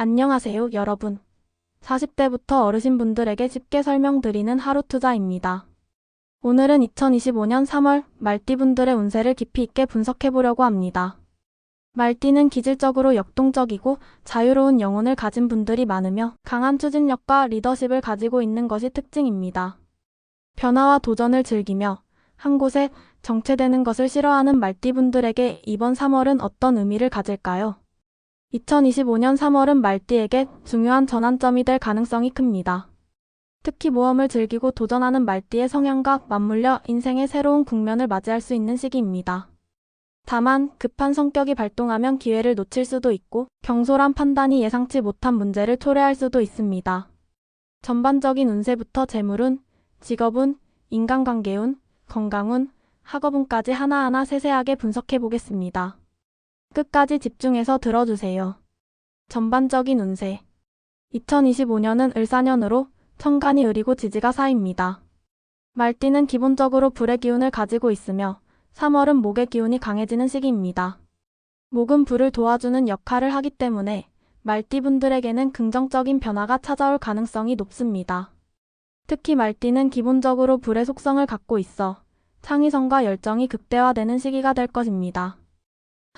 안녕하세요, 여러분. 40대부터 어르신분들에게 쉽게 설명드리는 하루 투자입니다. 오늘은 2025년 3월 말띠분들의 운세를 깊이 있게 분석해보려고 합니다. 말띠는 기질적으로 역동적이고 자유로운 영혼을 가진 분들이 많으며 강한 추진력과 리더십을 가지고 있는 것이 특징입니다. 변화와 도전을 즐기며 한 곳에 정체되는 것을 싫어하는 말띠분들에게 이번 3월은 어떤 의미를 가질까요? 2025년 3월은 말띠에게 중요한 전환점이 될 가능성이 큽니다. 특히 모험을 즐기고 도전하는 말띠의 성향과 맞물려 인생의 새로운 국면을 맞이할 수 있는 시기입니다. 다만 급한 성격이 발동하면 기회를 놓칠 수도 있고 경솔한 판단이 예상치 못한 문제를 초래할 수도 있습니다. 전반적인 운세부터 재물운, 직업운, 인간관계운, 건강운, 학업운까지 하나하나 세세하게 분석해 보겠습니다. 끝까지 집중해서 들어주세요. 전반적인 운세. 2025년은 을사년으로 천간이 을이고 지지가 사입니다. 말띠는 기본적으로 불의 기운을 가지고 있으며 3월은 목의 기운이 강해지는 시기입니다. 목은 불을 도와주는 역할을 하기 때문에 말띠분들에게는 긍정적인 변화가 찾아올 가능성이 높습니다. 특히 말띠는 기본적으로 불의 속성을 갖고 있어 창의성과 열정이 극대화되는 시기가 될 것입니다.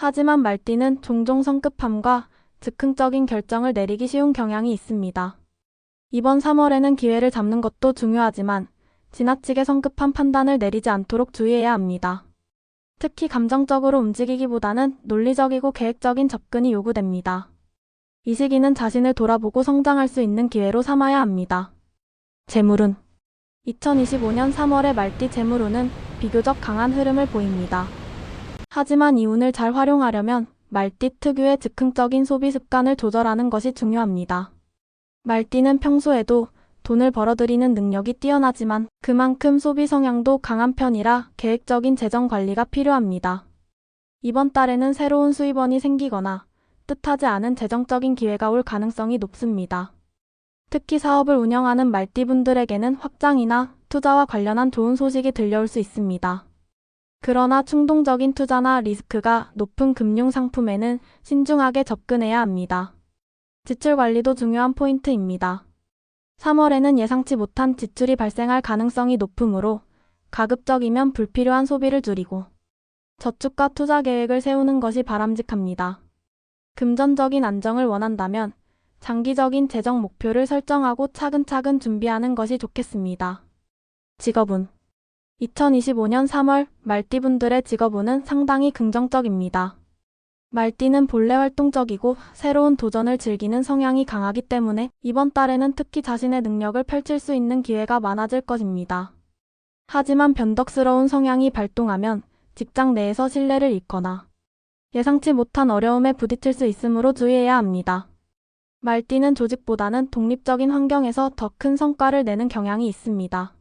하지만 말띠는 종종 성급함과 즉흥적인 결정을 내리기 쉬운 경향이 있습니다. 이번 3월에는 기회를 잡는 것도 중요하지만 지나치게 성급한 판단을 내리지 않도록 주의해야 합니다. 특히 감정적으로 움직이기보다는 논리적이고 계획적인 접근이 요구됩니다. 이 시기는 자신을 돌아보고 성장할 수 있는 기회로 삼아야 합니다. 재물운. 2025년 3월의 말띠 재물운은 비교적 강한 흐름을 보입니다. 하지만 이 운을 잘 활용하려면 말띠 특유의 즉흥적인 소비 습관을 조절하는 것이 중요합니다. 말띠는 평소에도 돈을 벌어들이는 능력이 뛰어나지만 그만큼 소비 성향도 강한 편이라 계획적인 재정 관리가 필요합니다. 이번 달에는 새로운 수입원이 생기거나 뜻하지 않은 재정적인 기회가 올 가능성이 높습니다. 특히 사업을 운영하는 말띠분들에게는 확장이나 투자와 관련한 좋은 소식이 들려올 수 있습니다. 그러나 충동적인 투자나 리스크가 높은 금융 상품에는 신중하게 접근해야 합니다. 지출 관리도 중요한 포인트입니다. 3월에는 예상치 못한 지출이 발생할 가능성이 높으므로 가급적이면 불필요한 소비를 줄이고 저축과 투자 계획을 세우는 것이 바람직합니다. 금전적인 안정을 원한다면 장기적인 재정 목표를 설정하고 차근차근 준비하는 것이 좋겠습니다. 직업운. 2025년 3월 말띠분들의 직업운은 상당히 긍정적입니다. 말띠는 본래 활동적이고 새로운 도전을 즐기는 성향이 강하기 때문에 이번 달에는 특히 자신의 능력을 펼칠 수 있는 기회가 많아질 것입니다. 하지만 변덕스러운 성향이 발동하면 직장 내에서 신뢰를 잃거나 예상치 못한 어려움에 부딪힐 수 있으므로 주의해야 합니다. 말띠는 조직보다는 독립적인 환경에서 더 큰 성과를 내는 경향이 있습니다.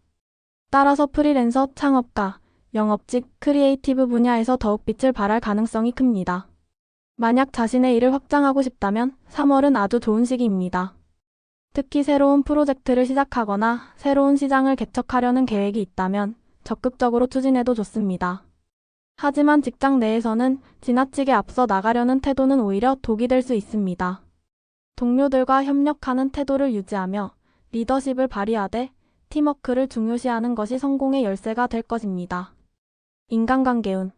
따라서 프리랜서, 창업가, 영업직, 크리에이티브 분야에서 더욱 빛을 발할 가능성이 큽니다. 만약 자신의 일을 확장하고 싶다면 3월은 아주 좋은 시기입니다. 특히 새로운 프로젝트를 시작하거나 새로운 시장을 개척하려는 계획이 있다면 적극적으로 추진해도 좋습니다. 하지만 직장 내에서는 지나치게 앞서 나가려는 태도는 오히려 독이 될 수 있습니다. 동료들과 협력하는 태도를 유지하며 리더십을 발휘하되 팀워크를 중요시하는 것이 성공의 열쇠가 될 것입니다. 인간관계운.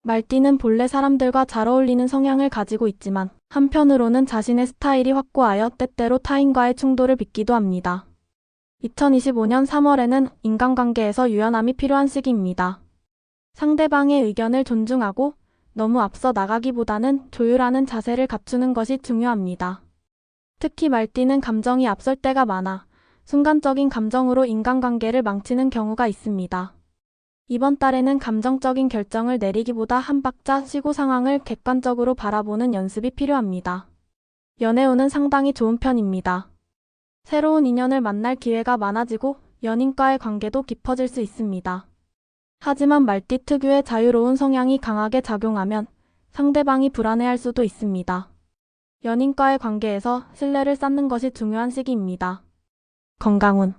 말띠는 본래 사람들과 잘 어울리는 성향을 가지고 있지만 한편으로는 자신의 스타일이 확고하여 때때로 타인과의 충돌을 빚기도 합니다. 2025년 3월에는 인간관계에서 유연함이 필요한 시기입니다. 상대방의 의견을 존중하고 너무 앞서 나가기보다는 조율하는 자세를 갖추는 것이 중요합니다. 특히 말띠는 감정이 앞설 때가 많아 순간적인 감정으로 인간관계를 망치는 경우가 있습니다. 이번 달에는 감정적인 결정을 내리기보다 한 박자 쉬고 상황을 객관적으로 바라보는 연습이 필요합니다. 연애운은 상당히 좋은 편입니다. 새로운 인연을 만날 기회가 많아지고 연인과의 관계도 깊어질 수 있습니다. 하지만 말띠 특유의 자유로운 성향이 강하게 작용하면 상대방이 불안해할 수도 있습니다. 연인과의 관계에서 신뢰를 쌓는 것이 중요한 시기입니다. 건강운.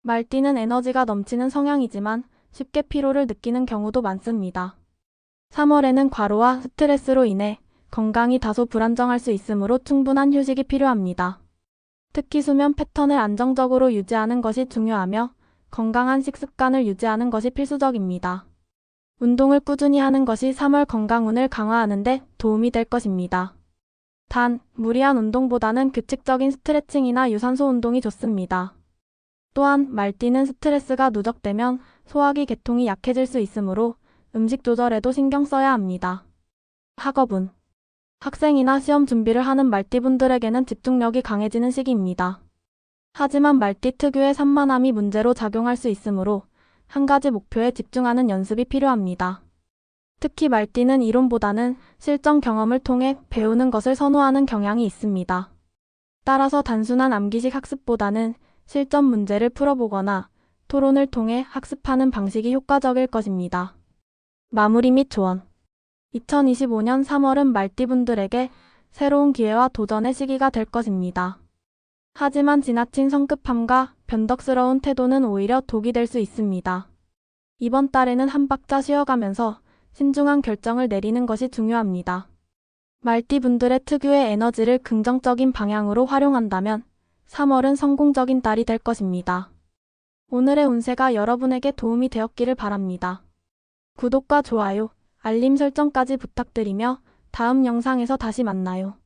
말띠는 에너지가 넘치는 성향이지만 쉽게 피로를 느끼는 경우도 많습니다. 3월에는 과로와 스트레스로 인해 건강이 다소 불안정할 수 있으므로 충분한 휴식이 필요합니다. 특히 수면 패턴을 안정적으로 유지하는 것이 중요하며 건강한 식습관을 유지하는 것이 필수적입니다. 운동을 꾸준히 하는 것이 3월 건강운을 강화하는 데 도움이 될 것입니다. 단, 무리한 운동보다는 규칙적인 스트레칭이나 유산소 운동이 좋습니다. 또한 말띠는 스트레스가 누적되면 소화기 계통이 약해질 수 있으므로 음식 조절에도 신경 써야 합니다. 학업운. 학생이나 시험 준비를 하는 말띠분들에게는 집중력이 강해지는 시기입니다. 하지만 말띠 특유의 산만함이 문제로 작용할 수 있으므로 한 가지 목표에 집중하는 연습이 필요합니다. 특히 말띠는 이론보다는 실전 경험을 통해 배우는 것을 선호하는 경향이 있습니다. 따라서 단순한 암기식 학습보다는 실전 문제를 풀어보거나 토론을 통해 학습하는 방식이 효과적일 것입니다. 마무리 및 조언. 2025년 3월은 말띠분들에게 새로운 기회와 도전의 시기가 될 것입니다. 하지만 지나친 성급함과 변덕스러운 태도는 오히려 독이 될 수 있습니다. 이번 달에는 한 박자 쉬어가면서 신중한 결정을 내리는 것이 중요합니다. 말띠분들의 특유의 에너지를 긍정적인 방향으로 활용한다면 3월은 성공적인 달이 될 것입니다. 오늘의 운세가 여러분에게 도움이 되었기를 바랍니다. 구독과 좋아요, 알림 설정까지 부탁드리며 다음 영상에서 다시 만나요.